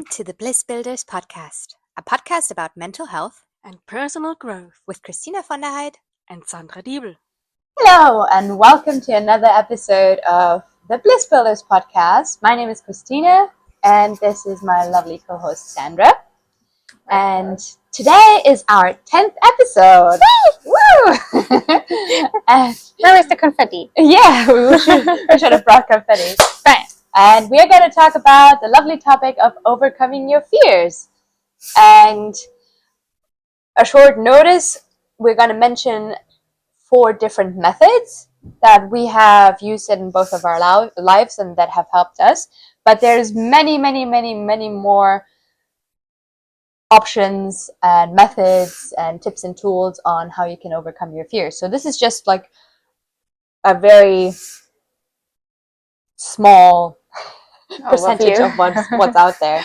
Welcome to the Bliss Builders podcast, a podcast about mental health and personal growth with Kristina and Sandra Diebel. Hello, and welcome to another episode of the Bliss Builders podcast. My name is Kristina, and this is my lovely co-host Sandra. And today is our 10th episode. Woo! And where is the confetti? Yeah, we should have brought confetti. Right. And we are going to talk about the lovely topic of overcoming your fears. And a short notice, we're going to mention 4 different methods that we have used in both of our lives and that have helped us. But there's many more options and methods and tips and tools on how you can overcome your fears. So this is just like a very small percentage of what's out there.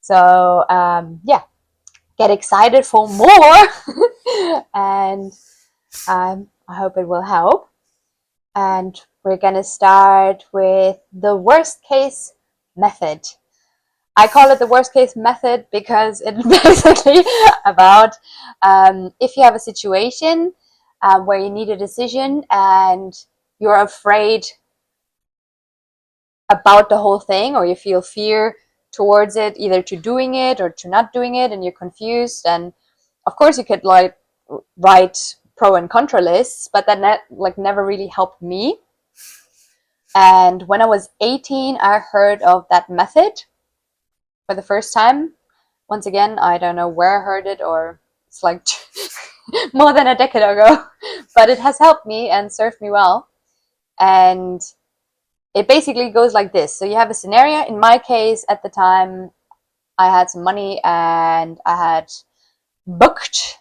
So get excited for more and I hope it will help. And we're gonna start with the worst case method. I call it the worst case method because it's basically about if you have a situation where you need a decision and you're afraid about the whole thing, or you feel fear towards it, either to doing it or to not doing it, and you're confused. And of course you could like write pro and contra lists, but that never really helped me. And when I was 18, I heard of that method for the first time. Once again, I don't know where I heard it, or it's like more than a decade ago, but it has helped me and served me well. And it basically goes like this. So you have a scenario. In my case, at the time, I had some money and I had booked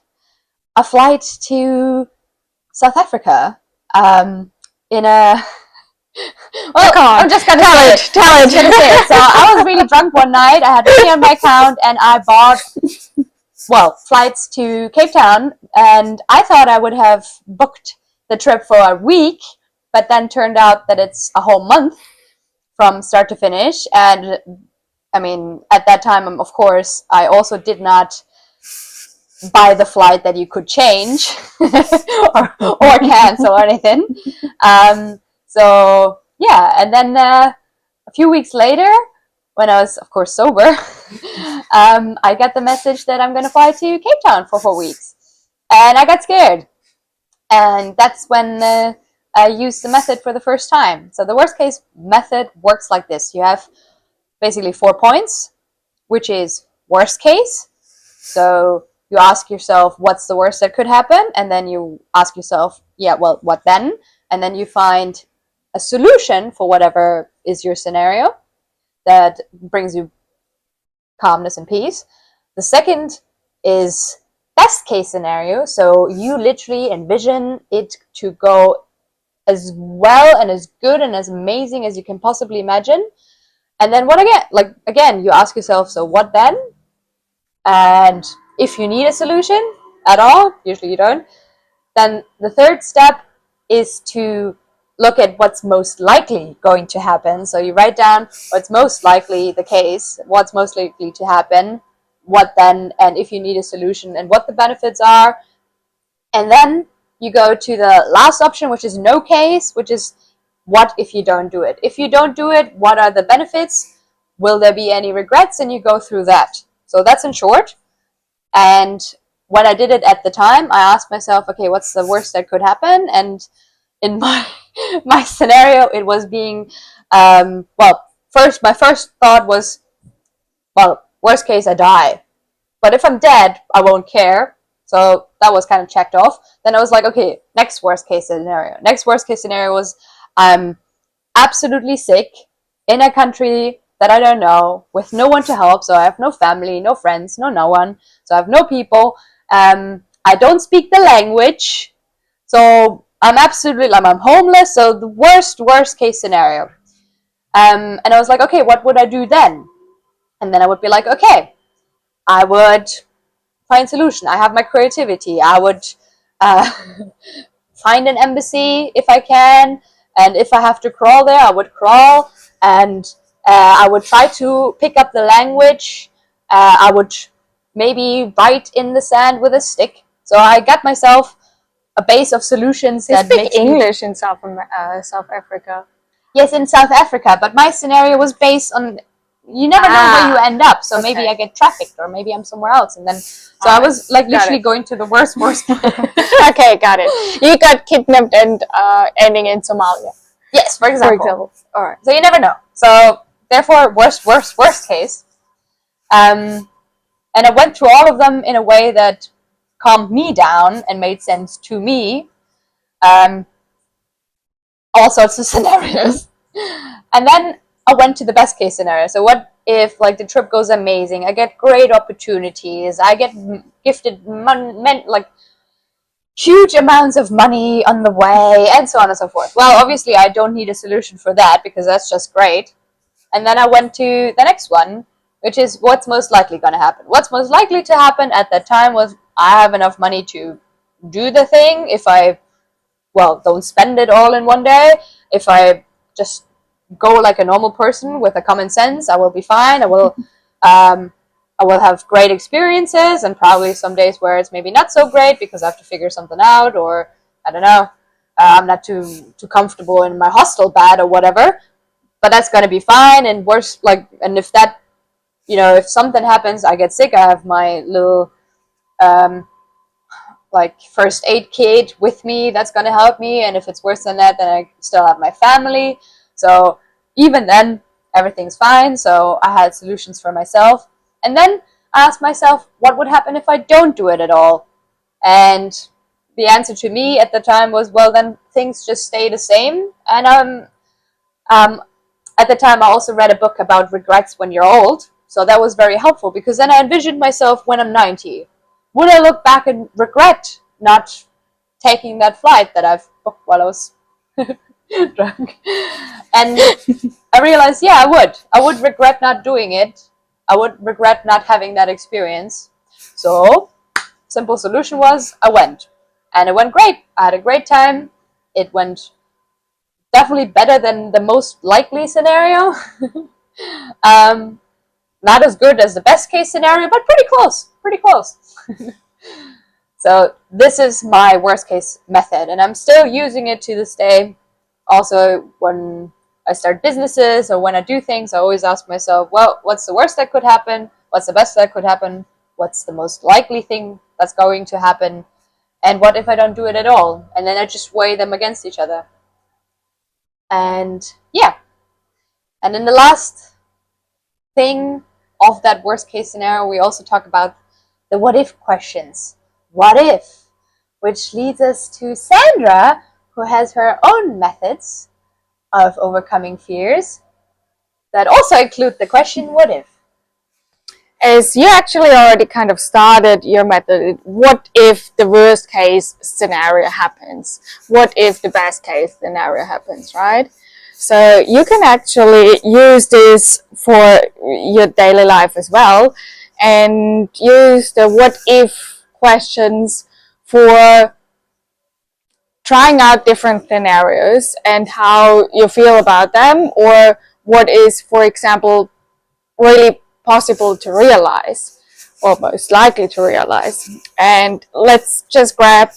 a flight to South Africa in a... Well, I'm just going to tell it. So I was really drunk one night. I had money on my account and I bought, flights to Cape Town. And I thought I would have booked the trip for a week, but then turned out that it's a whole month from start to finish. And I mean, at that time, of course, I also did not buy the flight that you could change or cancel or anything. So yeah, and then a few weeks later, when I was, of course, sober, I got the message that I'm going to fly to Cape Town for 4 weeks. And I got scared. And that's when I used the method for the first time. So the worst case method works like this. You have basically 4 points, which is worst case. So you ask yourself, what's the worst that could happen? And then you ask yourself, what then? And then you find a solution for whatever is your scenario that brings you calmness and peace. The second is best case scenario. So you literally envision it to go as well and as good and as amazing as you can possibly imagine. And then again, you ask yourself, so what then? And if you need a solution at all, usually you don't, then the third step is to look at what's most likely going to happen. So you write down what's most likely the case, what's most likely to happen, what then, and if you need a solution, and what the benefits are. And then you go to the last option, which is no case, which is what if you don't do it? If you don't do it, what are the benefits? Will there be any regrets? And you go through that. So that's in short. And when I did it at the time, I asked myself, okay, what's the worst that could happen? And in my scenario, it was being, my first thought was, worst case, I die. But if I'm dead, I won't care. So that was kind of checked off. Then I was like, okay, next worst case scenario. Next worst case scenario was I'm absolutely sick in a country that I don't know, with no one to help. So I have no family, no friends, no one. So I have no people. I don't speak the language. So I'm homeless. So the worst case scenario. And I was like, okay, what would I do then? And then I would be like, okay, I would find solution. I have my creativity. I would find an embassy if I can. And if I have to crawl there, I would crawl. And I would try to pick up the language. I would maybe write in the sand with a stick. So I got myself a base of solutions They that speak makes English in South Africa. Yes, in South Africa, but my scenario was based on you never know where you end up. So maybe okay. I get trafficked, or maybe I'm somewhere else, and then I was like literally going to the worst. Okay, got it. You got kidnapped and ending in Somalia. Yes, for example. All right. So you never know. So therefore, worst case. And I went through all of them in a way that calmed me down and made sense to me. All sorts of scenarios. And then I went to the best case scenario. So what if like the trip goes amazing? I get great opportunities. I get gifted like huge amounts of money on the way, and so on and so forth. Well, obviously I don't need a solution for that because that's just great. And then I went to the next one, which is what's most likely going to happen. What's most likely to happen at that time was I have enough money to do the thing if I don't spend it all in one day. If I just go like a normal person with a common sense, I will be fine. I will have great experiences, and probably some days where it's maybe not so great because I have to figure something out, or I don't know, I'm not too comfortable in my hostel bed or whatever. But that's gonna be fine. And worse, and if that, if something happens, I get sick, I have my little first aid kit with me that's going to help me. And if it's worse than that, then I still have my family. So even then, everything's fine. So I had solutions for myself. And then I asked myself, what would happen if I don't do it at all? And the answer to me at the time was, well, then things just stay the same. And at the time, I also read a book about regrets when you're old. So that was very helpful, because then I envisioned myself when I'm 90. Would I look back and regret not taking that flight that I've booked while I was drunk? And I realized, yeah, I would. I would regret not doing it. I would regret not having that experience. So, simple solution was, I went. And it went great. I had a great time. It went definitely better than the most likely scenario. Not as good as the best case scenario, but pretty close. Pretty close. So this is my worst case method, and I'm still using it to this day. Also, when I start businesses or when I do things, I always ask myself, well, what's the worst that could happen? What's the best that could happen? What's the most likely thing that's going to happen? And what if I don't do it at all? And then I just weigh them against each other. And yeah. And in the last thing of that worst case scenario, we also talk about the what if questions. What if? Which leads us to Sandra, who has her own methods of overcoming fears that also include the question, what if? As you actually already kind of started your method, what if the worst case scenario happens? What if the best case scenario happens, right? So you can actually use this for your daily life as well, and use the what if questions for trying out different scenarios and how you feel about them, or what is, for example, really possible to realize, or most likely to realize. And let's just grab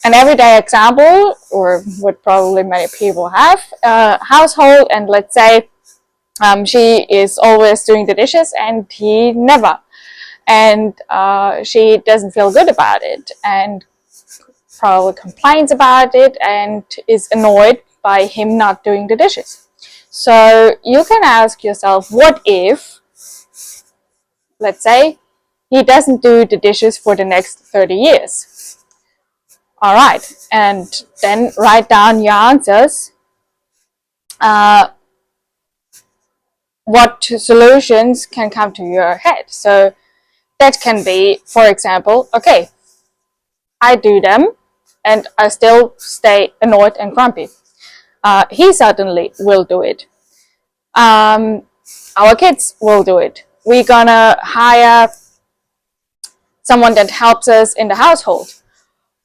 an everyday example, or what probably many people have, household, and let's say she is always doing the dishes and he never, and she doesn't feel good about it and probably complains about it and is annoyed by him not doing the dishes. So you can ask yourself, what if, let's say, he doesn't do the dishes for the next 30 years? All right, and then write down your answers. What solutions can come to your head? So that can be, for example, okay, I do them and I still stay annoyed and grumpy. He certainly will do it. Our kids will do it. We're gonna hire someone that helps us in the household.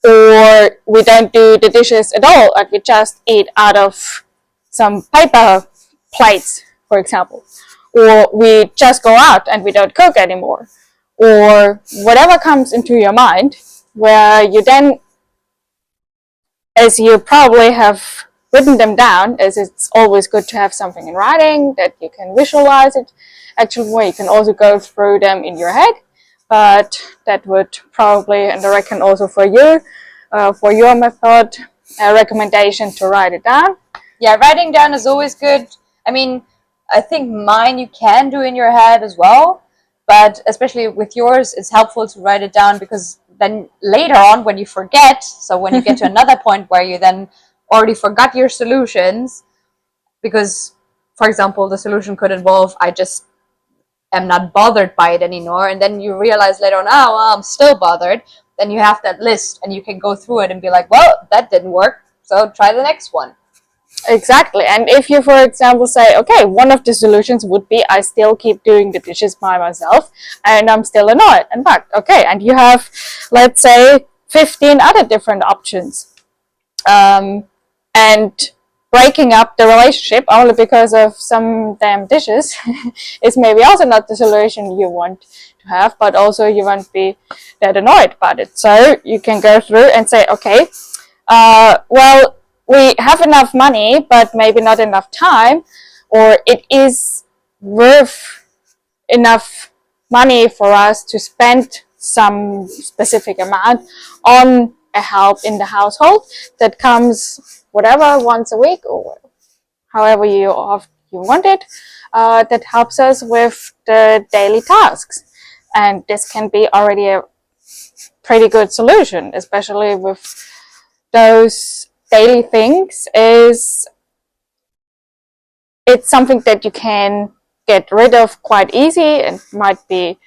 Or we don't do the dishes at all, and we just eat out of some paper plates for example, or we just go out and we don't cook anymore, or whatever comes into your mind, where you then, as you probably have written them down, as it's always good to have something in writing that you can visualize it actually, where you can also go through them in your head. But that would probably, and I reckon also for you, for your method, a recommendation to write it down. Yeah, writing down is always good. I mean, I think mine you can do in your head as well, but especially with yours, it's helpful to write it down, because then later on when you forget, so when you get to another point where you then already forgot your solutions, because, for example, the solution could involve, I just am not bothered by it anymore, and then you realize later on, oh, well, I'm still bothered, then you have that list and you can go through it and be like, well, that didn't work, so try the next one. Exactly. And if you, for example, say, okay, one of the solutions would be I still keep doing the dishes by myself and I'm still annoyed and bugged. Okay, and you have, let's say, 15 other different options. And breaking up the relationship only because of some damn dishes is maybe also not the solution you want to have, but also you won't be that annoyed about it. So you can go through and say, okay, well, we have enough money, but maybe not enough time, or it is worth enough money for us to spend some specific amount on a help in the household that comes whatever once a week or however you want it, that helps us with the daily tasks. And this can be already a pretty good solution, especially with those daily things. Is it's something that you can get rid of quite easy, and might be,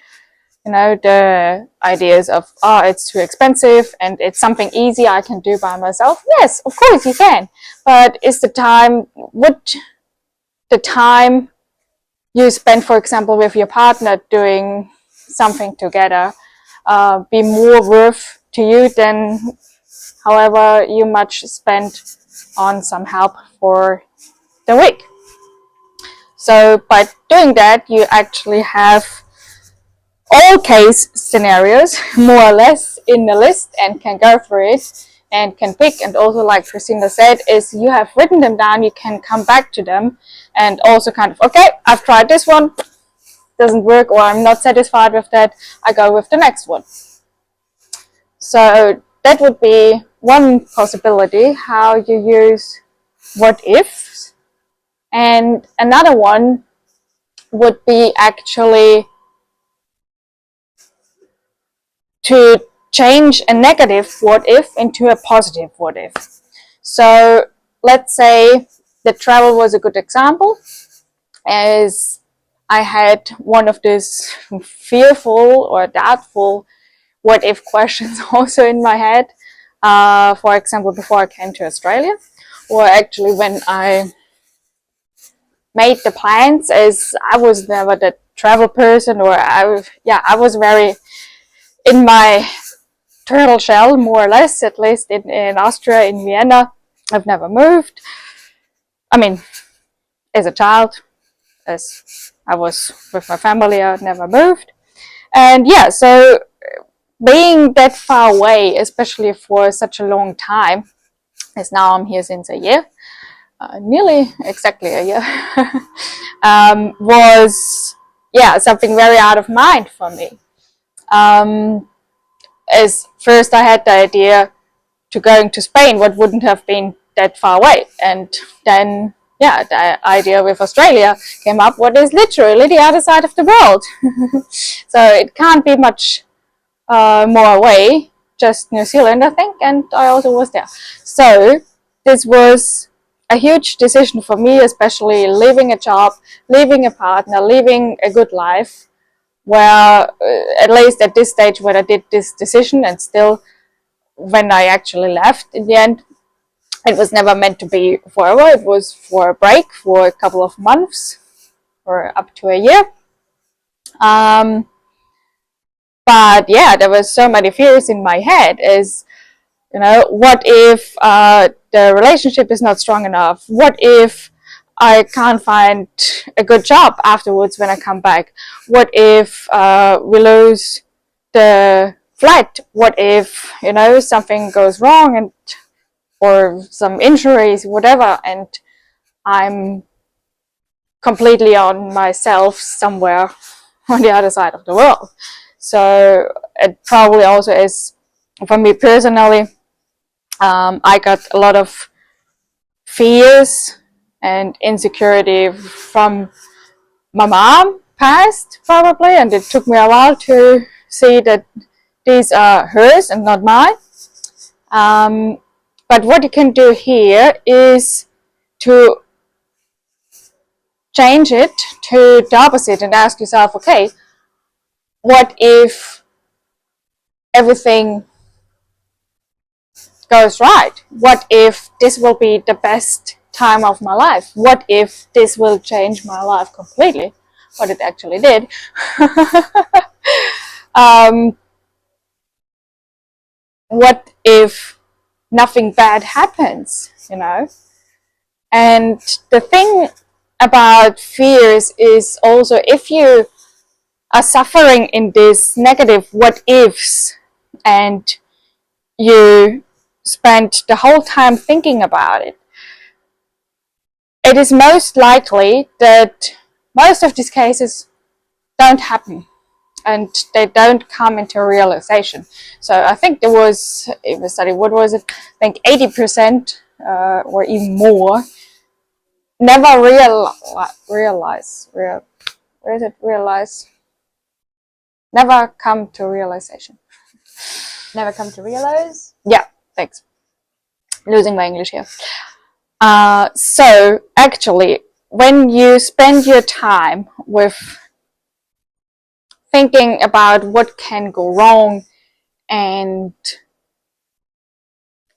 the ideas of, oh, it's too expensive and it's something easy I can do by myself. Yes, of course you can, but would the time you spend, for example, with your partner doing something together, be more worth to you than however you much spend on some help for the week? So by doing that, you actually have all case scenarios more or less in the list and can go through it and can pick. And also, like Kristina said, is you have written them down, you can come back to them and also kind of, okay, I've tried this one, doesn't work, or I'm not satisfied with that, I go with the next one. So that would be one possibility, how you use what ifs. And another one would be actually to change a negative what if into a positive what if. So let's say the travel was a good example, as I had one of these fearful or doubtful what if questions also in my head, for example, before I came to Australia, or actually when I made the plans, as I was never the travel person, or I was very in my turtle shell, more or less, at least in Austria, in Vienna. I've never moved. I mean, as a child, as I was with my family, I never moved. And yeah, so being that far away, especially for such a long time, as now I'm here since a year, nearly exactly a year, was, something very out of mind for me. As first I had the idea to going to Spain, what wouldn't have been that far away, and then the idea with Australia came up, what is literally the other side of the world. So it can't be much more away, just New Zealand, I think, and I also was there. So this was a huge decision for me, especially leaving a job, leaving a partner, leaving a good life, where at least at this stage when I did this decision, and still when I actually left in the end, it was never meant to be forever. It was for a break, for a couple of months, or up to a year. But there was so many fears in my head, is, what if the relationship is not strong enough? What if I can't find a good job afterwards when I come back? What if we lose the flight? What if, you know, something goes wrong and or some injuries, whatever, and I'm completely on myself somewhere on the other side of the world? So it probably also is, for me personally, I got a lot of fears and insecurity from my mom passed, probably, and it took me a while to see that these are hers and not mine. But what you can do here is to change it to the opposite and ask yourself, okay, what if everything goes right? What if this will be the best time of my life? What if this will change my life completely? What it actually did. What if nothing bad happens, you know? And the thing about fears is also, if you are suffering in this negative what ifs and you spend the whole time thinking about it, it is most likely that most of these cases don't happen and they don't come into realization. So I think there was, in the study, what was it? I think 80% or even more never realize, never come to realization. Never come to realize? Yeah, thanks. Losing my English here. So actually, when you spend your time with thinking about what can go wrong and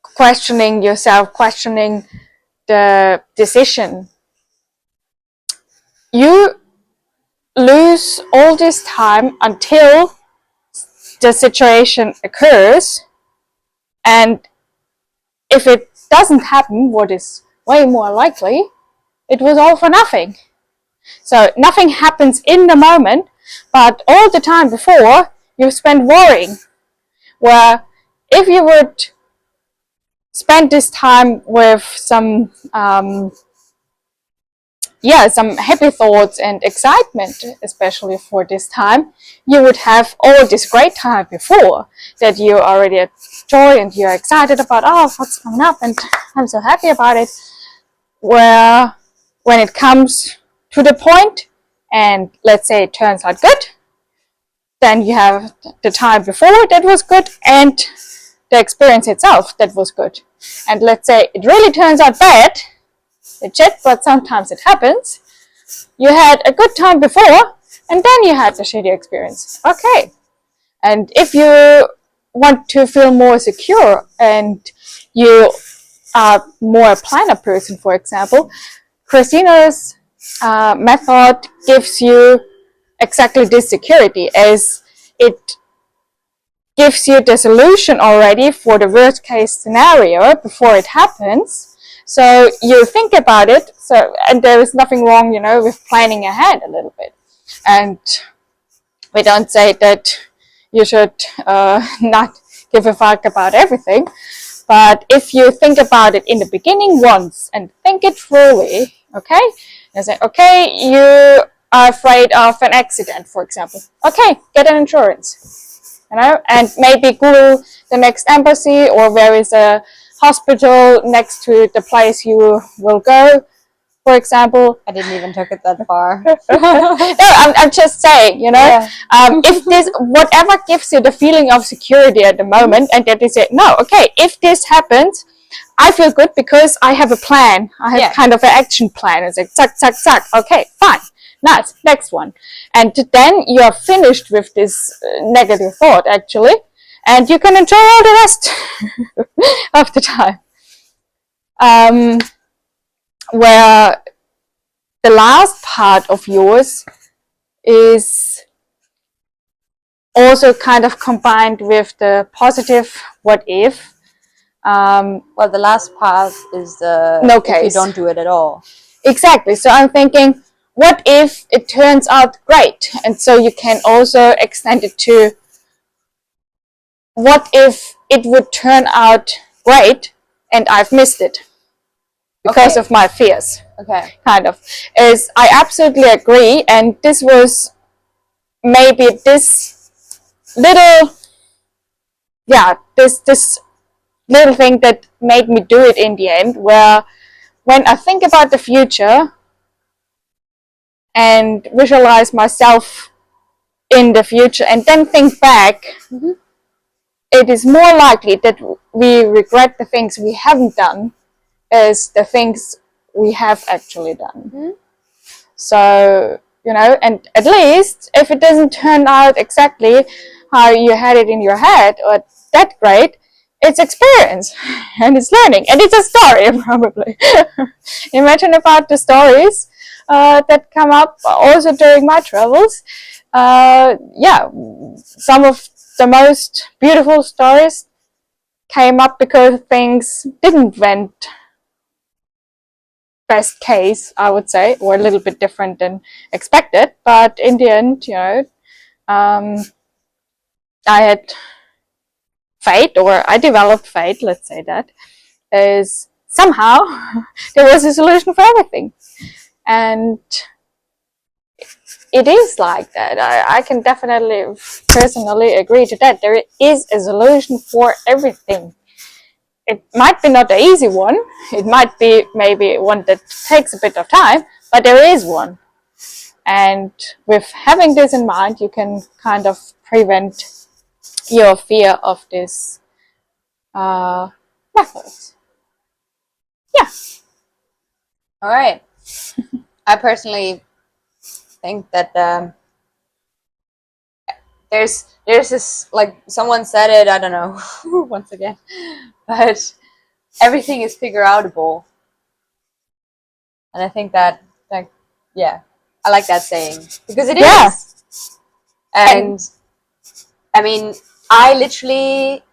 questioning yourself, questioning the decision, you lose all this time until the situation occurs. And if it doesn't happen, what is way more likely, it was all for nothing. So nothing happens in the moment, but all the time before you spend worrying. Where if you would spend this time with some happy thoughts and excitement, especially for this time, you would have all this great time before that you already enjoy and you're excited about, oh, what's coming up, and I'm so happy about it. Where when it comes to the point and let's say it turns out good, then you have the time before that was good and the experience itself that was good. And let's say it really turns out bad, legit, but sometimes it happens. You had a good time before and then you had the shitty experience. Okay. And if you want to feel more secure and you are more a planner person, for example, Kristina's method gives you exactly this security, as it gives you the solution already for the worst case scenario before it happens. So you think about it. So, and there is nothing wrong, you know, with planning ahead a little bit. And we don't say that you should not give a fuck about everything. But if you think about it in the beginning once and think it fully, okay, and say, okay, you are afraid of an accident, for example. Okay, get an insurance, you know, and maybe Google the next embassy or where is a hospital next to the place you will go, for example. I didn't even take it that far. No, I'm just saying, you know, Yeah. if this, whatever gives you the feeling of security at the moment, and that you say, no, okay, if this happens, I feel good because I have a plan. I have kind of an action plan. It's like, zack, zack, zack. Okay, fine. Nice. Next one. And then you are finished with this negative thought, actually, and you can enjoy all the rest of the time. Where the last part of yours is also kind of combined with the positive what if. Well, the last part is No if you case. don't do it at all. Exactly. So I'm thinking, what if it turns out great? And so you can also extend it to, what if it would turn out great and I've missed it because of my fears? Okay. Kind of. I absolutely agree. And this was maybe this little, this little thing that made me do it in the end, where when I think about the future and visualize myself in the future and then think back, it is more likely that we regret the things we haven't done as the things we have actually done. So, and at least if it doesn't turn out exactly how you had it in your head or that great, it's experience and it's learning and it's a story probably. Imagine about the stories that come up also during my travels. Some of the most beautiful stories came up because things didn't went best case, I would say, or a little bit different than expected. But in the end, I had faith, or I developed faith, let's say that, is somehow there was a solution for everything. And it is like that. I can definitely personally agree to that. There is a solution for everything. It might be not the easy one. It might be maybe one that takes a bit of time, but there is one. And with having this in mind, you can kind of prevent your fear of this methods. Yeah. All right. I personally think that there's this, like someone said it, I don't know, once again, but everything is figure outable, and I think that, like, yeah, I like that saying because it is. And I mean, I literally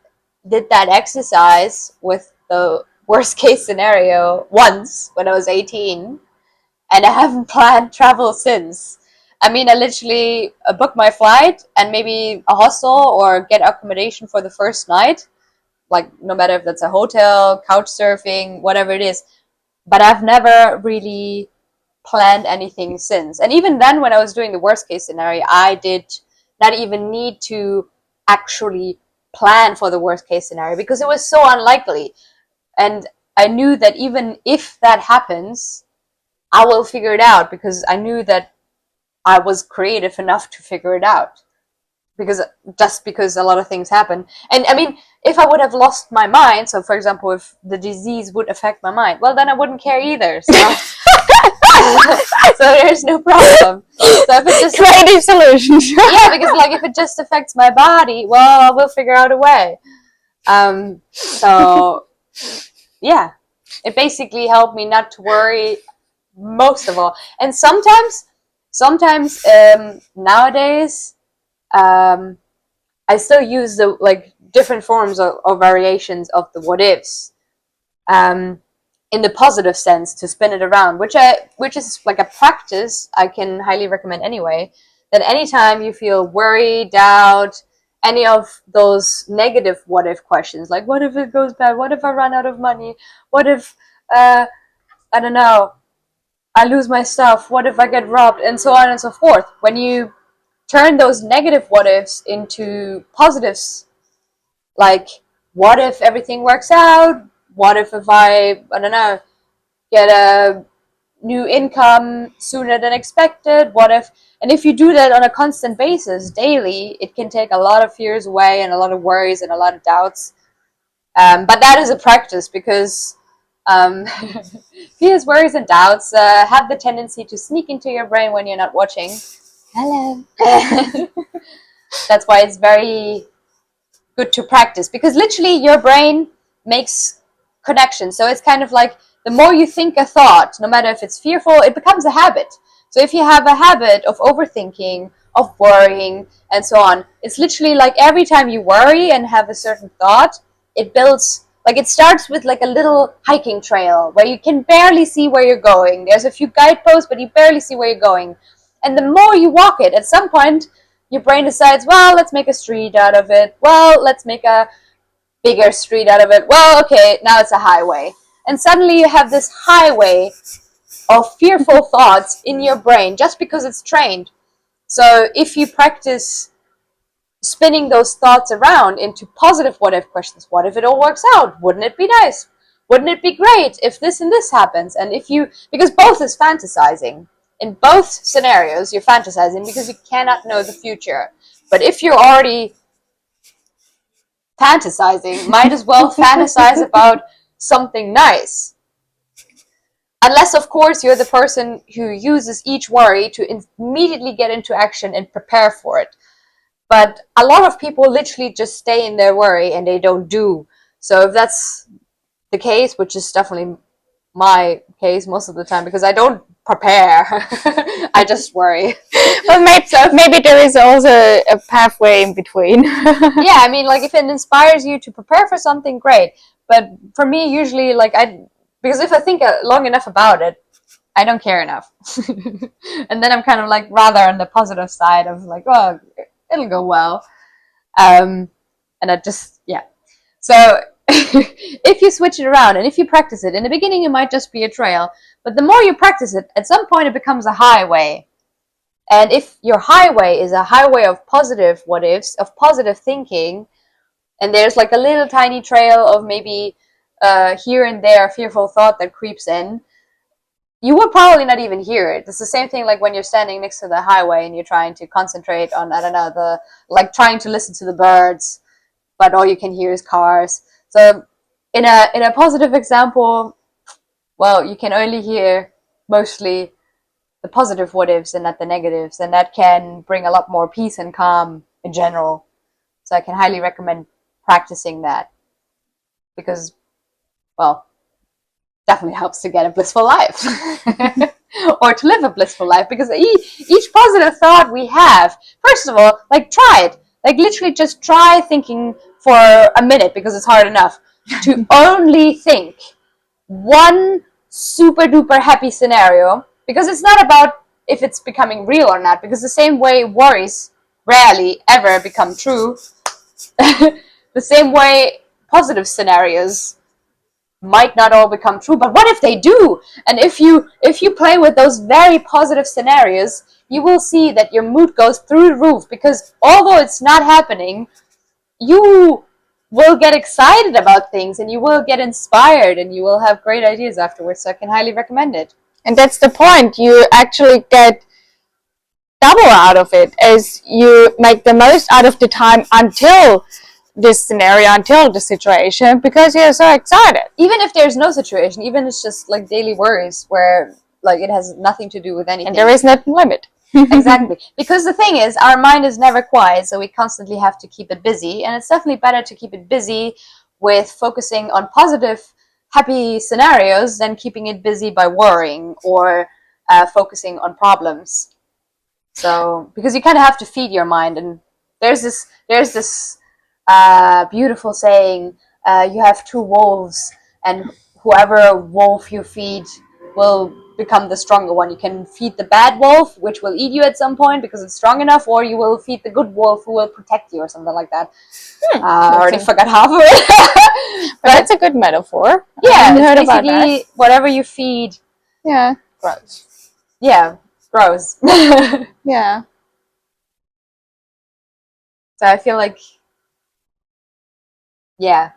did that exercise with the worst case scenario once when I was 18, and I haven't planned travel since. I mean, I literally booked my flight and maybe a hostel or get accommodation for the first night, like no matter if that's a hotel, couch surfing, whatever it is. But I've never really planned anything since. And even then, when I was doing the worst case scenario, I did not even need to actually plan for the worst case scenario because it was so unlikely. And I knew that even if that happens, I will figure it out because I knew that I was creative enough to figure it out. Because a lot of things happen. And I mean, if I would have lost my mind, so for example, if the disease would affect my mind, well, then I wouldn't care either. So, so there's no problem. So if it just creative solutions. yeah, because like if it just affects my body, well, we'll figure out a way. So yeah, it basically helped me not to worry most of all. And sometimes nowadays, I still use the like different forms or variations of the what ifs, in the positive sense, to spin it around, which is like a practice I can highly recommend anyway. That anytime you feel worry, doubt, any of those negative what if questions, like what if it goes bad, what if I run out of money, what if I don't know, I lose my stuff, what if I get robbed, and so on and so forth. When you turn those negative what ifs into positives, like what if everything works out, what if I don't know, get a new income sooner than expected, what if, and if you do that on a constant basis daily, it can take a lot of fears away and a lot of worries and a lot of doubts. But that is a practice because fears, worries, and doubts have the tendency to sneak into your brain when you're not watching. Hello. That's why it's very good to practice, because literally your brain makes connections. So it's kind of like the more you think a thought, no matter if it's fearful, it becomes a habit. So if you have a habit of overthinking, of worrying, and so on, it's literally like every time you worry and have a certain thought, it builds Like it starts with like a little hiking trail where you can barely see where you're going. There's a few guideposts, but you barely see where you're going. And the more you walk it, at some point, your brain decides, well, let's make a street out of it. Well, let's make a bigger street out of it. Well, okay, now it's a highway. And suddenly you have this highway of fearful thoughts in your brain just because it's trained. So if you practice spinning those thoughts around into positive what if questions, what if it all works out? Wouldn't it be nice? Wouldn't it be great if this and this happens? And if you, because both is fantasizing. In both scenarios, you're fantasizing because you cannot know the future. But if you're already fantasizing, might as well fantasize about something nice. Unless, of course, you're the person who uses each worry to immediately get into action and prepare for it. But a lot of people literally just stay in their worry and they don't do. So if that's the case, which is definitely my case most of the time, because I don't prepare, I just worry. Well, maybe there is also a pathway in between. Yeah, I mean, like if it inspires you to prepare for something, great. But for me, usually, like because if I think long enough about it, I don't care enough. And then I'm kind of like rather on the positive side of like, oh, it'll go well. And I just, yeah. So if you switch it around and if you practice it, in the beginning it might just be a trail, but the more you practice it, at some point it becomes a highway. And if your highway is a highway of positive what ifs, of positive thinking, and there's like a little tiny trail of maybe here and there a fearful thought that creeps in, you will probably not even hear it. It's the same thing like when you're standing next to the highway and you're trying to concentrate on, I don't know, like trying to listen to the birds, but all you can hear is cars. So in a positive example, well, you can only hear mostly the positive what ifs and not the negatives, and that can bring a lot more peace and calm in general. So I can highly recommend practicing that because, well, definitely helps to get a blissful life or to live a blissful life, because each positive thought we have, first of all, like try it, like literally just try thinking for a minute, because it's hard enough to only think one super duper happy scenario, because it's not about if it's becoming real or not, because the same way worries rarely ever become true, the same way positive scenarios might not all become true, but what if they do? And if you play with those very positive scenarios, you will see that your mood goes through the roof, because although it's not happening, you will get excited about things and you will get inspired and you will have great ideas afterwards. So I can highly recommend it. And that's the point. You actually get double out of it, as you make the most out of the time until this scenario, until the situation, because you're so excited. Even if there's no situation, even if it's just like daily worries where like it has nothing to do with anything. And there is no limit. Exactly. Because the thing is, our mind is never quiet, so we constantly have to keep it busy. And it's definitely better to keep it busy with focusing on positive, happy scenarios than keeping it busy by worrying or focusing on problems. So, because you kind of have to feed your mind. And there's this beautiful saying, you have two wolves, and whoever wolf you feed will become the stronger one. You can feed the bad wolf, which will eat you at some point because it's strong enough, or you will feed the good wolf who will protect you or something like that. I already forgot half of it. But that's a good metaphor. Yeah, I heard it's about basically that. whatever you feed Yeah. grows. Yeah, grows. Yeah. So I feel like, yeah,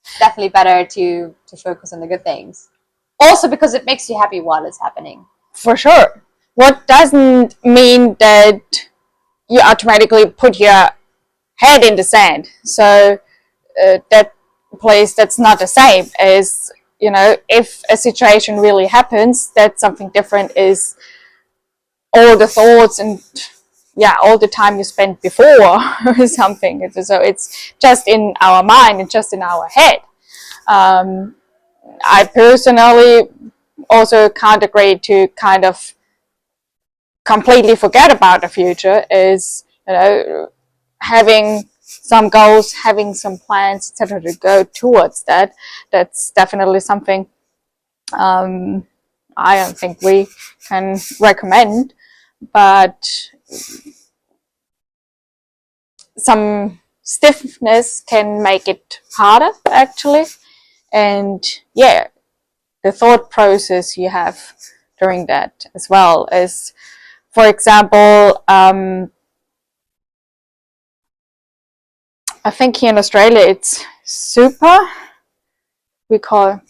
it's definitely better to focus on the good things. Also because it makes you happy while it's happening. For sure. What doesn't mean that you automatically put your head in the sand. So that place, that's not the same as, you know, if a situation really happens, that something different is all the thoughts and all the time you spent before something. So it's just in our mind and just in our head. I personally also can't agree to kind of completely forget about the future, is, you know, having some goals, having some plans, etc., to go towards that. That's definitely something I don't think we can recommend, but some stiffness can make it harder, actually. And yeah, the thought process you have during that as well is, for example, I think here in Australia it's super, we call it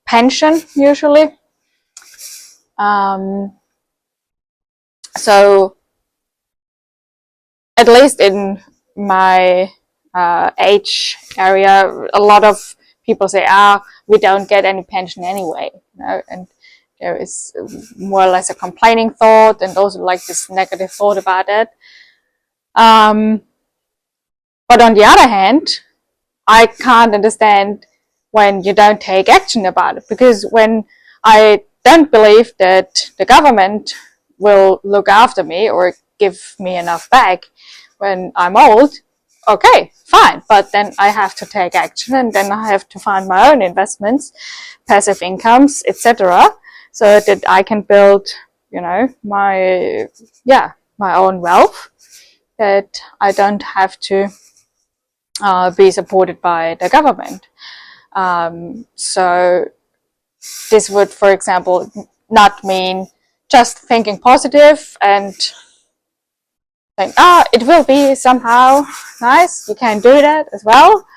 pension usually. So at least in my age area, a lot of people say, we don't get any pension anyway, and there is more or less a complaining thought and also like this negative thought about it. But on the other hand, I can't understand when you don't take action about it, because when I don't believe that the government will look after me or give me enough back when I'm old, okay, fine, but then I have to take action, and then I have to find my own investments, passive incomes, etc., so that I can build, my own wealth, that I don't have to be supported by the government. So this would, for example, not mean just thinking positive and saying, it will be somehow nice, you can do that as well.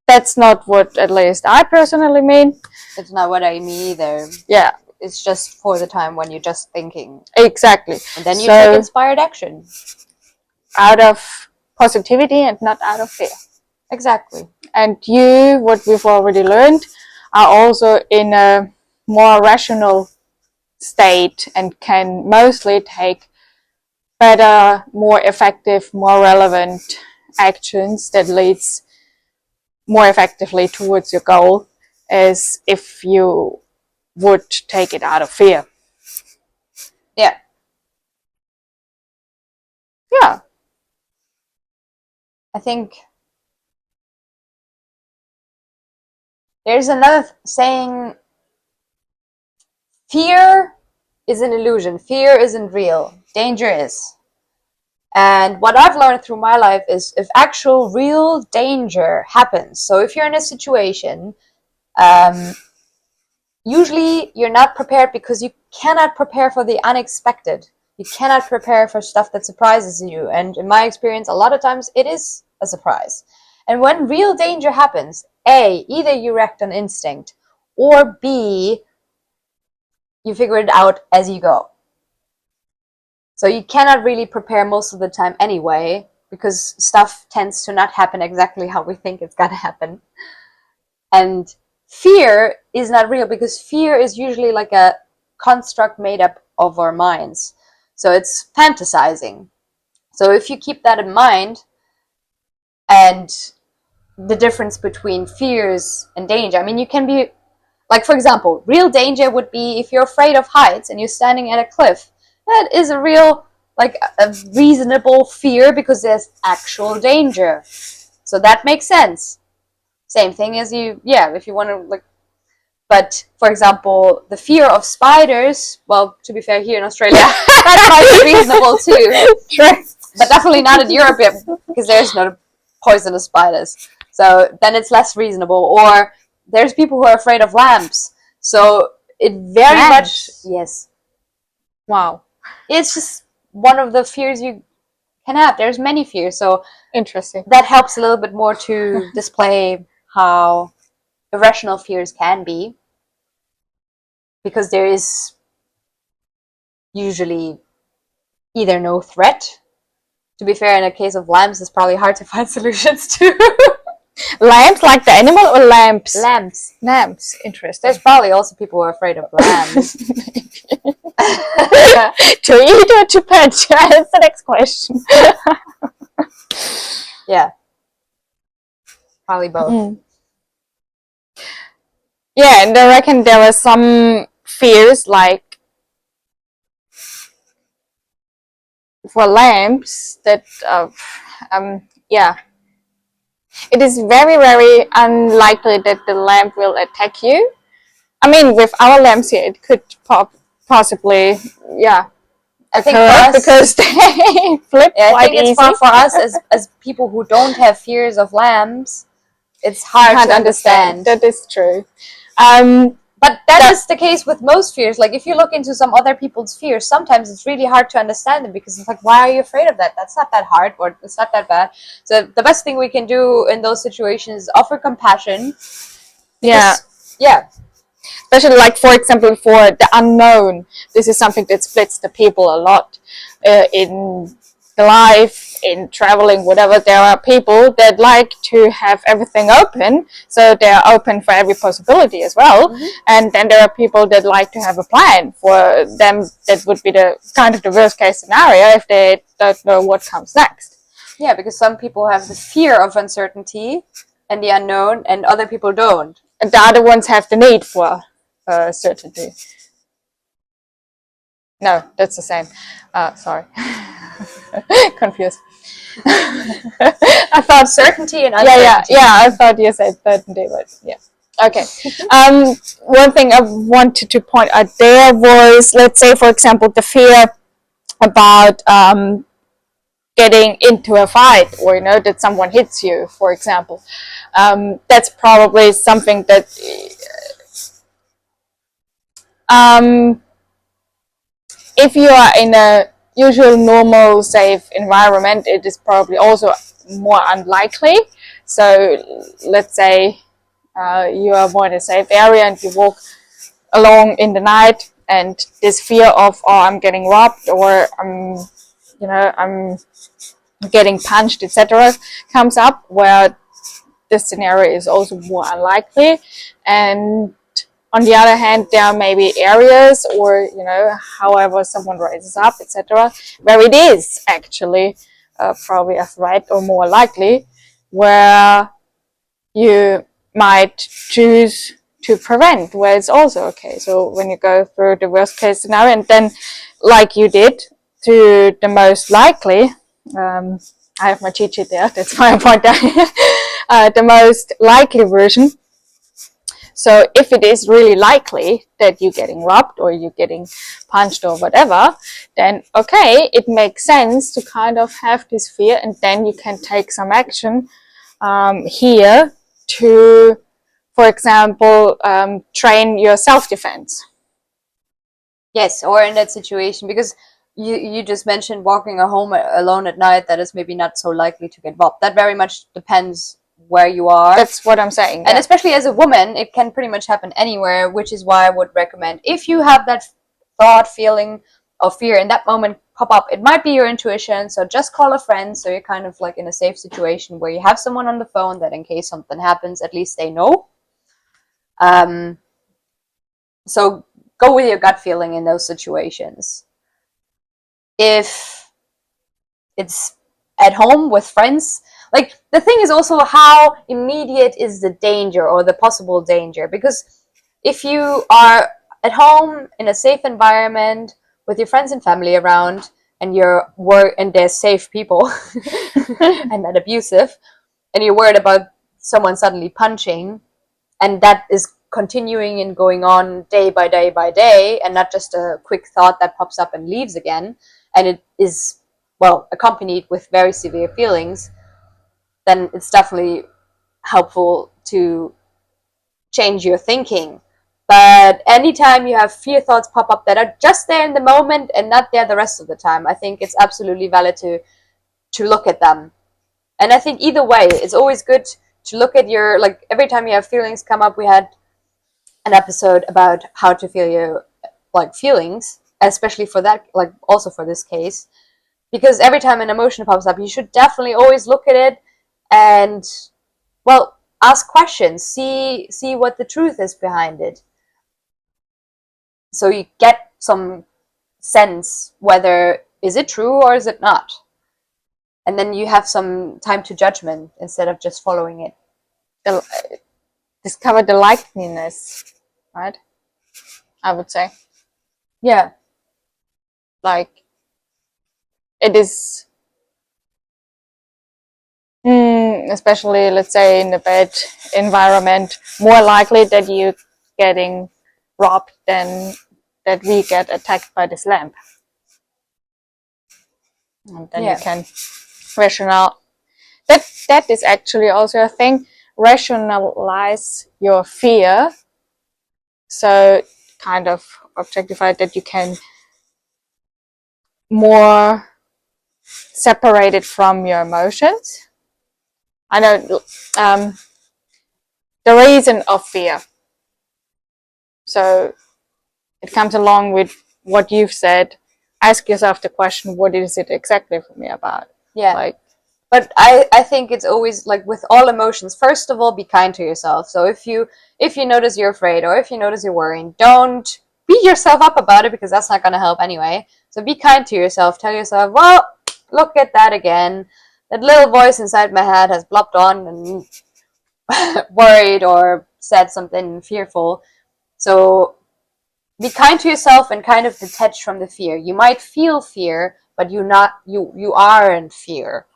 That's not what at least I personally mean. It's not what I mean either. Yeah. It's just for the time when you're just thinking. Exactly. And then you take inspired action. Out of positivity and not out of fear. Exactly. And you, what we've already learned, are also in a more rational state and can mostly take better, more effective, more relevant actions that leads more effectively towards your goal, as if you would take it out of fear. Yeah. Yeah. I think there's another saying, fear is an illusion. Fear isn't real. Danger is. And what I've learned through my life is, if actual real danger happens, so if you're in a situation, usually you're not prepared because you cannot prepare for the unexpected. You cannot prepare for stuff that surprises you. And in my experience, a lot of times it is a surprise. And when real danger happens, A, either you act on instinct, or B, you figure it out as you go. So you cannot really prepare most of the time anyway, because stuff tends to not happen exactly how we think it's gonna happen. And fear is not real, because fear is usually like a construct made up of our minds. So it's fantasizing. So if you keep that in mind, and the difference between fears and danger, I mean, you can be, like, for example, real danger would be if you're afraid of heights and you're standing at a cliff. That is a real, like, a reasonable fear, because there's actual danger. So that makes sense. Same thing as if you want to, like, but, for example, the fear of spiders, well, to be fair, here in Australia, that might be reasonable too. True. But definitely not in Europe, because there's no poisonous spiders. So then it's less reasonable. Or there's people who are afraid of lamps. So it very much, yes. Wow. It's just one of the fears you can have. There's many fears. So interesting. That helps a little bit more to display how irrational fears can be, because there is usually either no threat. To be fair, in a case of lamps, it's probably hard to find solutions to. Lamps, like the animal, or lamps? Lamps. Lamps. Interesting. There's probably also people who are afraid of lambs. To eat or to pet? That's the next question. Yeah. Probably both. Mm. Yeah, and I reckon there are some fears, like for lamps, that yeah, it is very, very unlikely that the lamp will attack you. I mean, with our lamps here, it could possibly, yeah, I think occur for us, because they flip I quite think it's easily. for us as people who don't have fears of lamps, it's hard Can't to understand. understand. That is true. But that is the case with most fears. Like, if you look into some other people's fears, sometimes it's really hard to understand them, because it's like, why are you afraid of that? That's not that hard, or it's not that bad. So the best thing we can do in those situations is offer compassion. Yeah. Yeah. Especially, like, for example, for the unknown, this is something that splits the people a lot. In life, in traveling, whatever, there are people that like to have everything open, so they are open for every possibility as well. Mm-hmm. And then there are people that like to have a plan. For them, that would be the kind of the worst case scenario if they don't know what comes next. Yeah, because some people have the fear of uncertainty and the unknown, and other people don't. And the other ones have the need for certainty. No, that's the same. Sorry. Confused. I thought Certainty and uncertainty. yeah. I thought you said certainty, but yeah. Okay. One thing I wanted to point out there was, let's say, for example, the fear about getting into a fight, or that someone hits you, for example. That's probably something that if you are in a usual, normal, safe environment, it is probably also more unlikely. So let's say you are more in a safe area and you walk along in the night, and this fear of, oh, I'm getting robbed, or I'm getting punched, etc., comes up, where this scenario is also more unlikely. And on the other hand, there are maybe areas, or however someone rises up, etc., where it is actually probably a threat, or more likely, where you might choose to prevent, where it's also okay. So when you go through the worst case scenario, and then, like you did, to the most likely, I have my cheat sheet there, that's why I point out the most likely version. So if it is really likely that you're getting robbed, or you're getting punched, or whatever, then okay, it makes sense to kind of have this fear, and then you can take some action here to, for example, train your self-defense. Yes, or in that situation, because you just mentioned walking home alone at night, that is maybe not so likely to get robbed. That very much depends where you are. That's what I'm saying. And especially as a woman, it can pretty much happen anywhere, which is why I would recommend, if you have that thought, feeling of fear in that moment pop up, it might be your intuition, so just call a friend, so you're kind of like in a safe situation where you have someone on the phone, that in case something happens, at least they know. So go with your gut feeling in those situations. If it's at home with friends, like, the thing is also, how immediate is the danger, or the possible danger? Because if you are at home in a safe environment with your friends and family around, and and there's safe people and not abusive, and you're worried about someone suddenly punching, and that is continuing and going on day by day by day, and not just a quick thought that pops up and leaves again, and it is, well, accompanied with very severe feelings, then it's definitely helpful to change your thinking. But anytime you have fear thoughts pop up that are just there in the moment and not there the rest of the time, I think it's absolutely valid to look at them. And I think either way, it's always good to look at your, like, every time you have feelings come up, we had an episode about how to feel your, like, feelings, especially for that, like, also for this case, because every time an emotion pops up, you should definitely always look at it and, well, ask questions, see what the truth is behind it, so you get some sense whether is it true or is it not, and then you have some time to judgment instead of just following it. Discover the likeliness, right? I would say. Yeah. Like, it is Especially, let's say, in a bad environment, more likely that you getting robbed than that we get attacked by this lamp. And then you can rational. That is actually also a thing. Rationalize your fear. So kind of objectify that you can more separate it from your emotions. I know the reason of fear. So it comes along with what you've said. Ask yourself the question, what is it exactly for me about? Yeah. Like, but I think it's always like with all emotions, first of all, be kind to yourself. So if you notice you're afraid, or if you notice you're worrying, don't beat yourself up about it, because that's not going to help anyway. So be kind to yourself. Tell yourself, well, look at that again. That little voice inside my head has blopped on and worried or said something fearful. So be kind to yourself and kind of detach from the fear. You might feel fear, but you are in fear.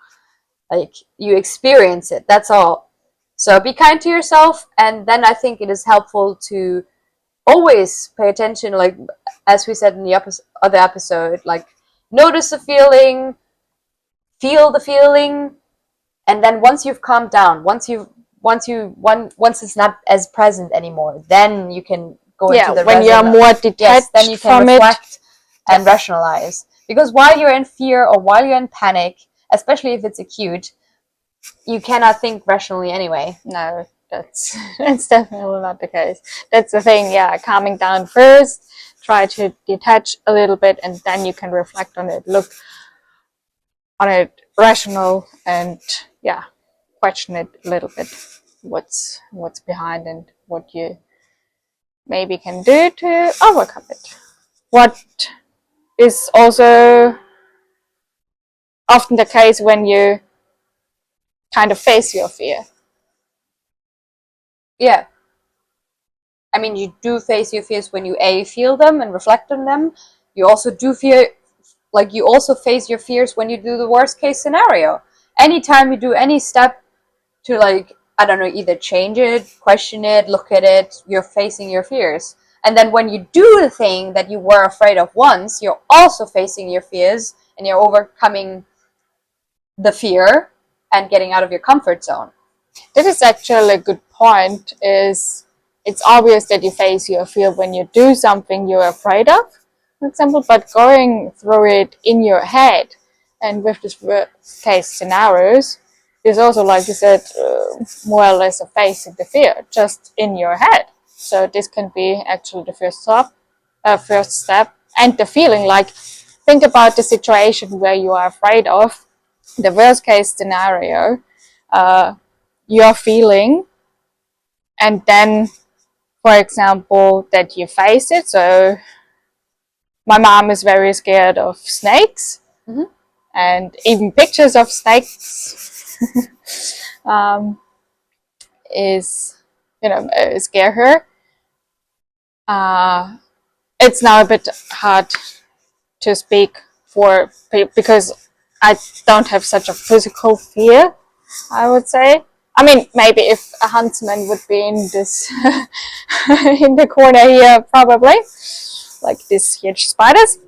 Like, you experience it, that's all. So be kind to yourself, and then I think it is helpful to always pay attention, like as we said in the other episode, like notice the feeling, feel the feeling, and then once you've calmed down, once it's not as present anymore, then you can go into the when you're more detached yes, then you can from reflect and rationalize. Because while you're in fear or while you're in panic, especially if it's acute, you cannot think rationally anyway. No, that's definitely not the case. That's the thing. Yeah, calming down first, try to detach a little bit, and then you can reflect on it, look on it rational, and question it a little bit, what's behind and what you maybe can do to overcome it. What is also often the case when you kind of face your fear. Yeah. I mean, you do face your fears when you feel them and reflect on them. You also do you also face your fears when you do the worst case scenario. Anytime you do any step to, like, I don't know, either change it, question it, look at it, you're facing your fears. And then when you do the thing that you were afraid of once, you're also facing your fears, and you're overcoming the fear and getting out of your comfort zone. This is actually a good point. It's obvious that you face your fear when you do something you're afraid of, for example, but going through it in your head and with this worst case scenarios is also, like you said, more or less a facing the fear just in your head. So this can be actually the first step, and the feeling, like, think about the situation where you are afraid of the worst case scenario, you're feeling, and then, for example, that you face it. So my mom is very scared of snakes, and even pictures of snakes scare her. It's now a bit hard to speak for, because I don't have such a physical fear, I would say. I mean, maybe if a huntsman would be in this in the corner here, probably, like these huge spiders.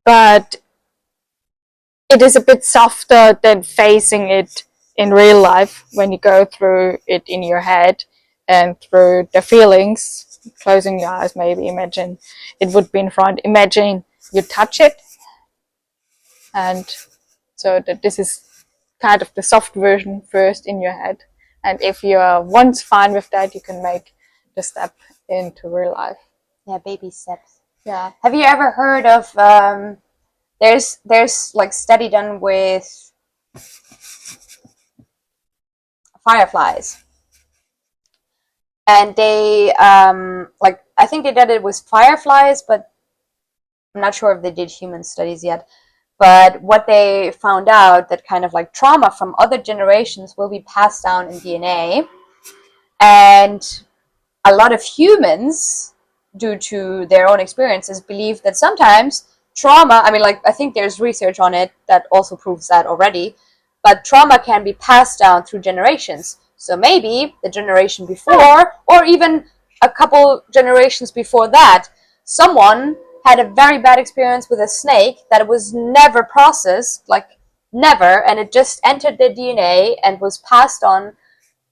But it is a bit softer than facing it in real life when you go through it in your head and through the feelings. Closing your eyes, maybe imagine it would be in front. Imagine you touch it, and so that this is kind of the soft version first in your head. And if you're once fine with that, you can make the step into real life. Yeah, baby steps. Yeah. Have you ever heard of there's like study done with fireflies, and they I think they did it with fireflies, but I'm not sure if they did human studies yet. But what they found out, that kind of like trauma from other generations will be passed down in DNA, and a lot of humans, due to their own experiences, believe that sometimes trauma, I mean, like, I think there's research on it that also proves that already, but trauma can be passed down through generations. So maybe the generation before, or even a couple generations before that, someone had a very bad experience with a snake that was never processed, like never, and it just entered their DNA and was passed on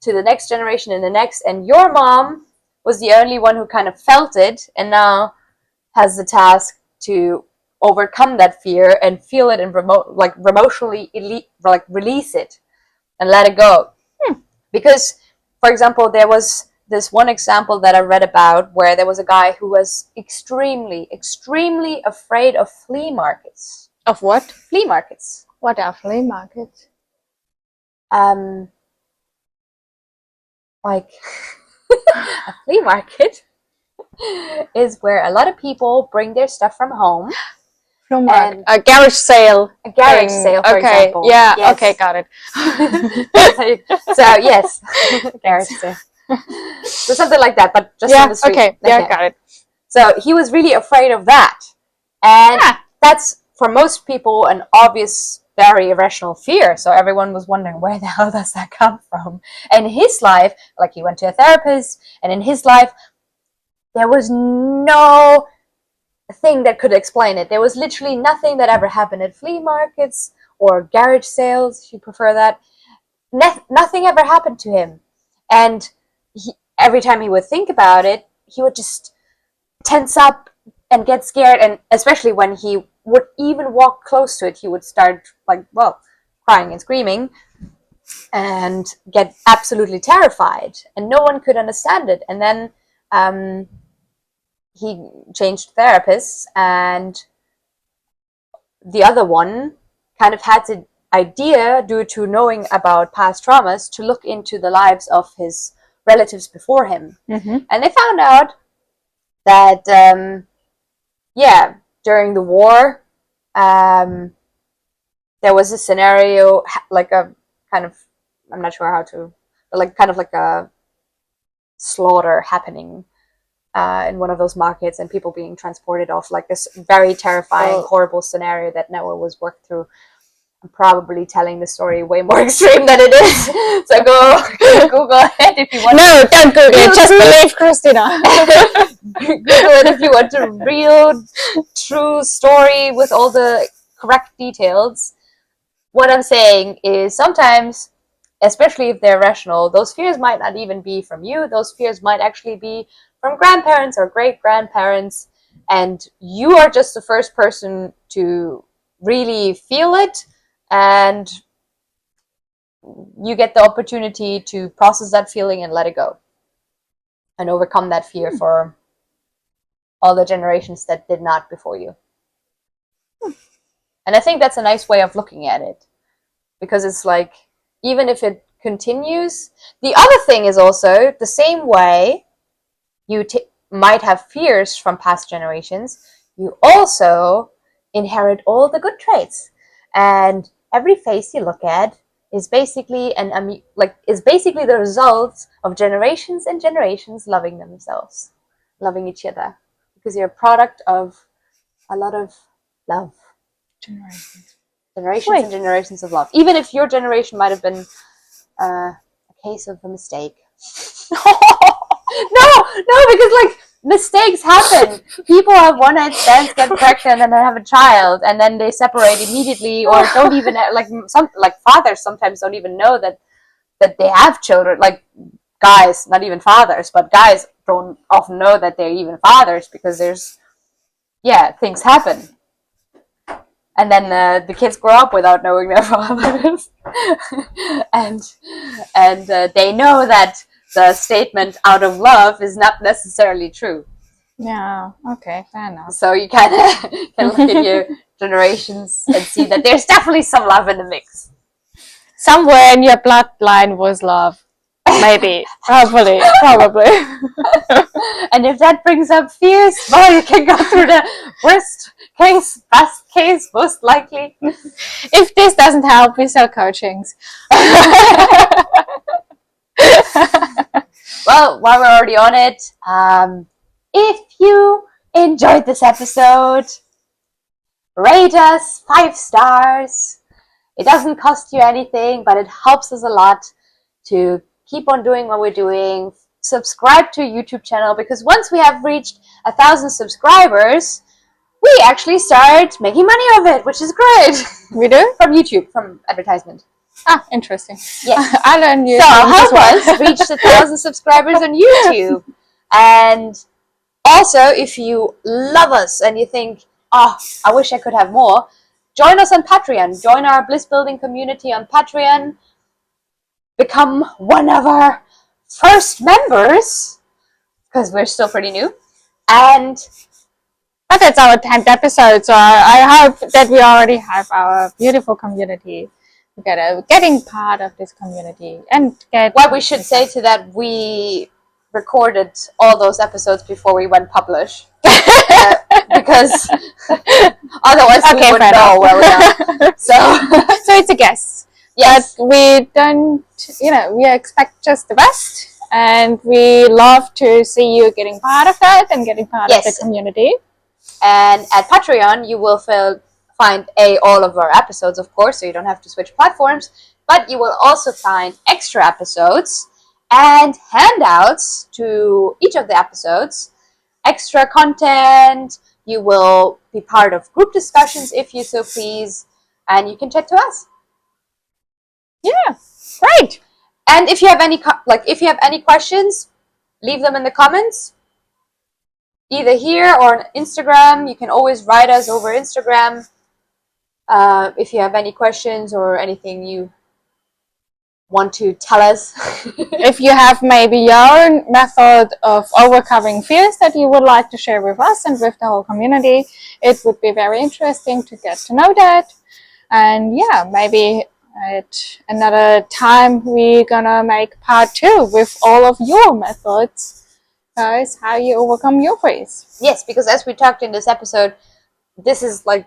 to the next generation and the next, and your mom was the only one who kind of felt it and now has the task to overcome that fear and feel it and emotionally release it and let it go. Because, for example, there was this one example that I read about where there was a guy who was extremely, extremely afraid of flea markets. Of what? Flea markets. What are flea markets? Like a flea market is where a lot of people bring their stuff from home. Flea market. A garage sale. A garage sale, for example. Yeah. Yes. Okay. Got it. So yes, garage sale. So something like that, but just on the street. Okay. Yeah. Got it. So he was really afraid of that, and that's for most people an obvious, very irrational fear. So everyone was wondering, where the hell does that come from? And in his life, like, he went to a therapist, and in his life, there was no thing that could explain it. There was literally nothing that ever happened at flea markets or garage sales, if you prefer that. Nothing ever happened to him. And every time he would think about it, he would just tense up and get scared. And especially when he would even walk close to it, he would start, crying and screaming and get absolutely terrified. And no one could understand it. And then he changed therapists, and the other one kind of had the idea, due to knowing about past traumas, to look into the lives of his relatives before him. Mm-hmm. And they found out that, during the war, there was a scenario, like a kind of, I'm not sure how to, but like kind of like a slaughter happening in one of those markets, and people being transported off, like this very terrifying, horrible scenario that Noah was worked through. I'm probably telling the story way more extreme than it is. So go Google it if you want. No, don't Google it. Just believe Kristina. Google it if you want a real, true story with all the correct details. What I'm saying is sometimes, especially if they're rational, those fears might not even be from you. Those fears might actually be from grandparents or great-grandparents, and you are just the first person to really feel it, and you get the opportunity to process that feeling and let it go and overcome that fear for all the generations that did not before you. And I think that's a nice way of looking at it, because it's like, even if it continues, the other thing is also the same way you might have fears from past generations, you also inherit all the good traits. And every face you look at is basically the result of generations and generations loving themselves, loving each other, because you're a product of a lot of love. Generations and generations of love. Even if your generation might have been a case of a mistake. No, because like, mistakes happen. People have one night stands, get pregnant, and then have a child, and then they separate immediately, or don't even fathers sometimes don't even know that they have children. Like, guys, not even fathers, but guys don't often know that they're even fathers, because things happen. And then the kids grow up without knowing their fathers, and they know that the statement "out of love" is not necessarily true. Yeah. Okay. Fair enough. So you kind of can look at your generations and see that there's definitely some love in the mix. Somewhere in your bloodline was love. Maybe. Probably. And if that brings up fears, well, you can go through the worst case, best case, most likely. If this doesn't help, we sell coachings. Well, while we're already on it, if you enjoyed this episode, rate us 5 stars. It doesn't cost you anything, but it helps us a lot to keep on doing what we're doing. Subscribe to a YouTube channel, because once we have reached 1,000 subscribers, we actually start making money of it, which is great. We do? From YouTube, from advertisement. Ah, interesting. Yes. I learned you. So help well. us reach 1,000 subscribers on YouTube. And also, if you love us and you think, oh, I wish I could have more, join us on Patreon. Join our Bliss Building community on Patreon. Become one of our first members, because we're still pretty new. And But it's our 10th episode, so I hope that we already have our beautiful community. Getting part of this community and get. what we should say to that, we recorded all those episodes before we went publish. Because otherwise we wouldn't know where we are. So it's a guess. Yes. But we don't, we expect just the best, and we love to see you getting part of that and getting part of the community. And at Patreon, you will find all of our episodes, of course, so you don't have to switch platforms, but you will also find extra episodes and handouts to each of the episodes, extra content. You will be part of group discussions if you so please, and you can chat to us. Yeah, great. And if you have any questions, leave them in the comments, either here or on Instagram. You can always write us over Instagram if you have any questions or anything you want to tell us. If you have maybe your own method of overcoming fears that you would like to share with us and with the whole community, it would be very interesting to get to know that. And yeah, maybe at another time we're gonna make part 2 with all of your methods, guys, how you overcome your fears. Yes, because as we talked in this episode, this is like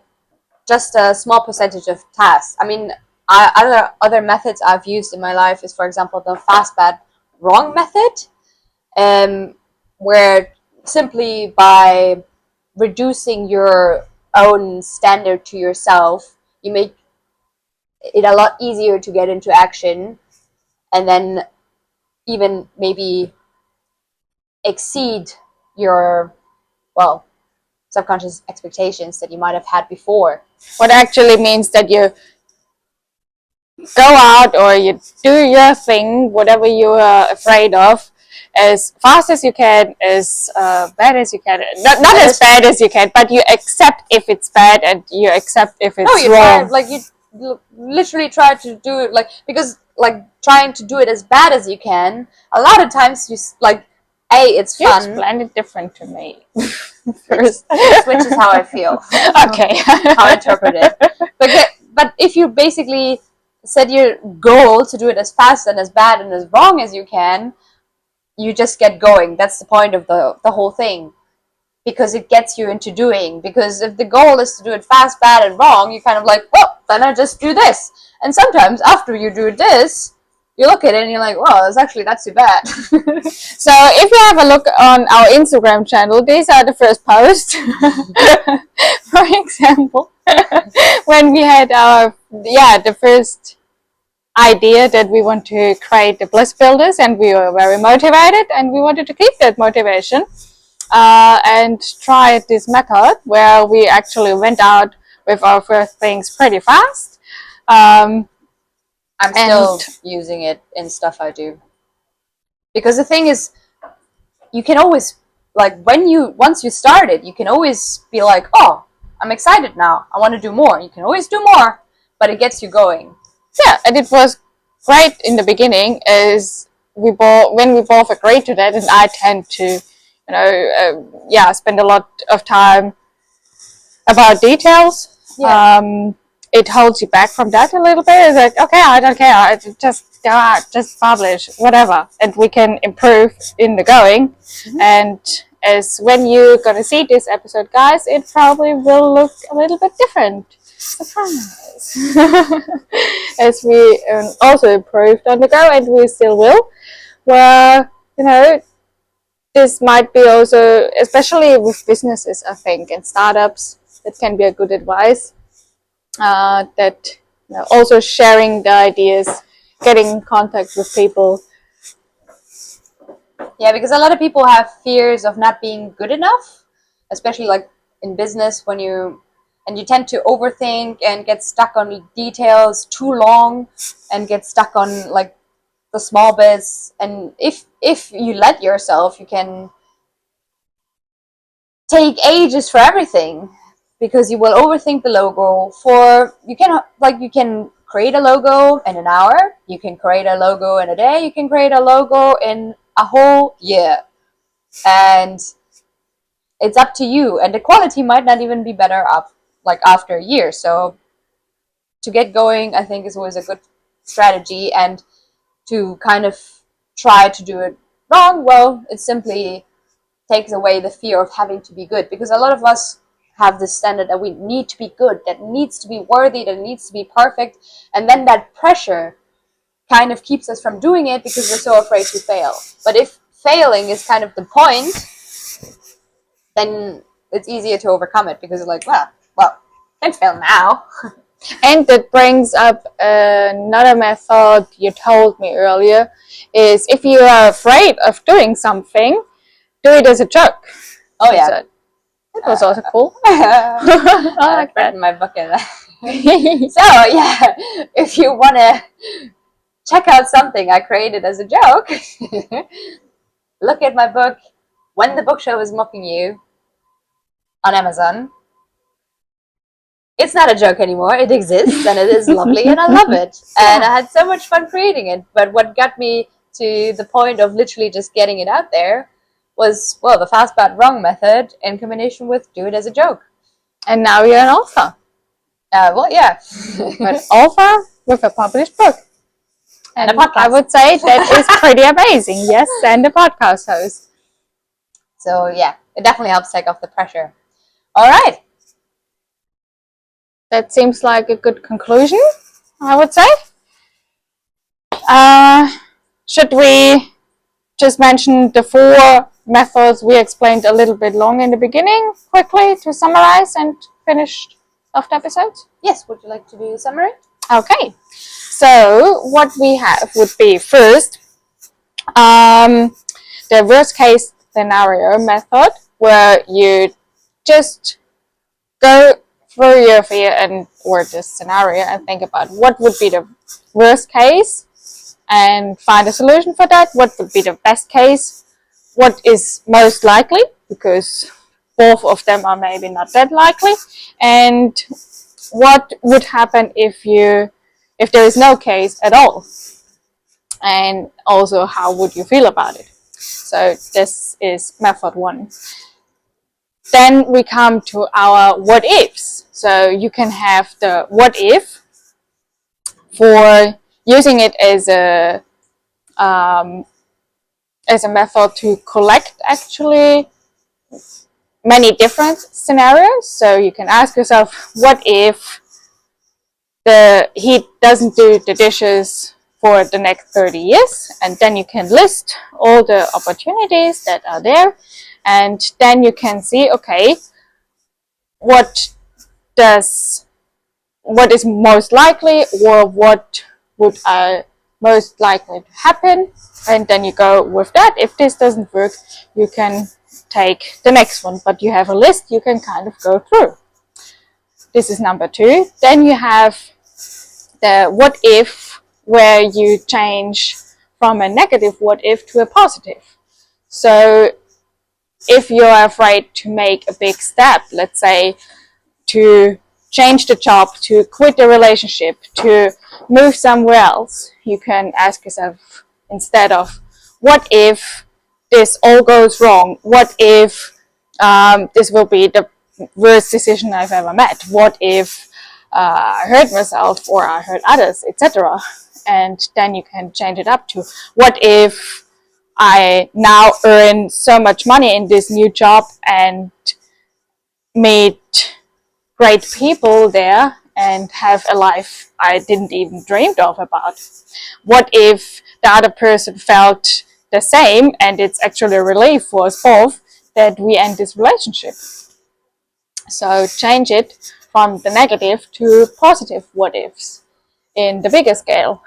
just a small percentage of tasks. I mean, other methods I've used in my life is, for example, the fast, bad, wrong method, where simply by reducing your own standard to yourself, you make it a lot easier to get into action, and then even maybe exceed your, subconscious expectations that you might have had before. What actually means that you go out or you do your thing, whatever you are afraid of, as fast as you can, as bad as you can. Not as bad as you can, but you accept if it's bad and you accept if it's wrong. You literally try to do it, because trying to do it as bad as you can, a lot of times it's You fun. explained it different to me first. Which is how I feel. Okay. How I interpret it. But if you basically set your goal to do it as fast and as bad and as wrong as you can, you just get going. That's the point of the whole thing. Because it gets you into doing. Because if the goal is to do it fast, bad, and wrong, you kind of then I just do this. And sometimes after you do this, you look at it and you're like, well, it's actually not too bad. So if you have a look on our Instagram channel, these are the first posts. For example, when we had the first idea that we want to create the Bliss Builders, and we were very motivated and we wanted to keep that motivation and try this method where we actually went out with our first things pretty fast. I'm still using it in stuff I do. Because the thing is, you can always, once you start it, you can always be like, oh, I'm excited now. I want to do more. You can always do more, but it gets you going. Yeah, and it was great in the beginning, as when we both agreed to that, and I tend to, spend a lot of time about details. Yeah. It holds you back from that a little bit. It's like, okay, I don't care. I just publish whatever, and we can improve in the going. Mm-hmm. And as when you're gonna see this episode, guys, it probably will look a little bit different. Surprise! As we also improved on the go, and we still will. Where this might be also, especially with businesses, I think, and startups. That can be a good advice. That also sharing the ideas, getting in contact with people. Yeah, because a lot of people have fears of not being good enough, especially like in business when you tend to overthink and get stuck on details too long and get stuck on like the small bits. And if you let yourself, you can take ages for everything because you will overthink the logo. You can create a logo in an hour, you can create a logo in a day, you can create a logo in a whole year, and it's up to you. And the quality might not even be better up like after a year. So to get going, I think is always a good strategy. And to kind of try to do it wrong, well, it simply takes away the fear of having to be good, because a lot of us have this standard that we need to be good, that needs to be worthy, that needs to be perfect, and then that pressure kind of keeps us from doing it because we're so afraid to fail. But if failing is kind of the point, then it's easier to overcome it, because it's like, well, can't fail now. And that brings up another method you told me earlier, is if you are afraid of doing something, do it as a joke. Oh yeah. That was also cool. I like written that. my book in that. So yeah, if you want to check out something I created as a joke, look at my book, When the Bookshelf is Mocking You, on Amazon. It's not a joke anymore. It exists and it is lovely and I love it. And I had so much fun creating it. But what got me to the point of literally just getting it out there was, well, the fast bad wrong method in combination with do it as a joke. And now you're an author. Well, yeah. But author with a published book. And a podcast. I would say that is pretty amazing. Yes, and a podcast host. So yeah, it definitely helps take off the pressure. All right. That seems like a good conclusion, I would say. Should we just mention the 4 methods we explained a little bit long in the beginning, quickly to summarize and finish off the episode? Yes, would you like to do a summary? Okay, so what we have would be first, the worst case scenario method, where you just go through your fear or the scenario and think about what would be the worst case and find a solution for that. What would be the best case? What is most likely? Because both of them are maybe not that likely. And what would happen if there is no case at all? And also, how would you feel about it? So this is method 1. Then we come to our what ifs. So you can have the what if for using it as a method to collect actually many different scenarios. So you can ask yourself, what if he doesn't do the dishes for the next 30 years? And then you can list all the opportunities that are there. And then you can see, okay, what is most likely, or what would most likely to happen, and then you go with that. If this doesn't work, you can take the next one, but you have a list you can kind of go through. This is number 2. Then you have the what if, where you change from a negative what if to a positive. So if you're afraid to make a big step, let's say to change the job, to quit the relationship, to move somewhere else, you can ask yourself instead of, what if this all goes wrong? What if this will be the worst decision I've ever made? What if I hurt myself, or I hurt others, etc.? And then you can change it up to, what if I now earn so much money in this new job and meet great people there and have a life I didn't even dreamed of about? What if the other person felt the same, and it's actually a relief for us both that we end this relationship? So change it from the negative to positive what ifs in the bigger scale.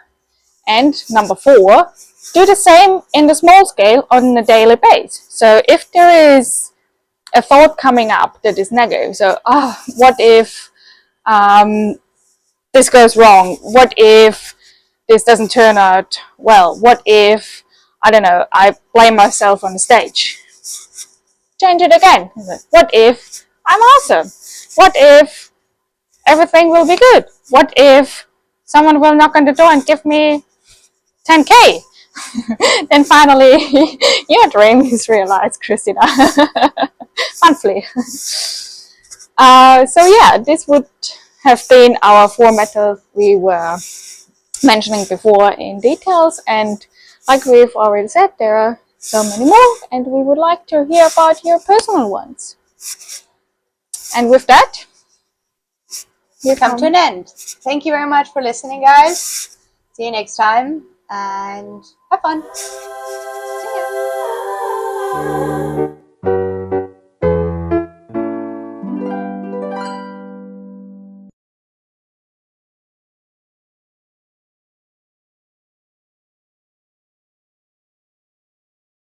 And number 4, do the same in the small scale on a daily basis. So if there is a thought coming up that is negative, so what if this goes wrong? What if this doesn't turn out well? What if, I don't know, I blame myself on the stage? Change it again. What if I'm awesome? What if everything will be good? What if someone will knock on the door and give me 10K? Then finally, your dream is realized, Kristina. Monthly. So yeah, this would have been our 4 methods we were mentioning before in details, and like we've already said, there are so many more, and we would like to hear about your personal ones. And with that, We come to an end. Thank you very much for listening, guys. See you next time, and have fun.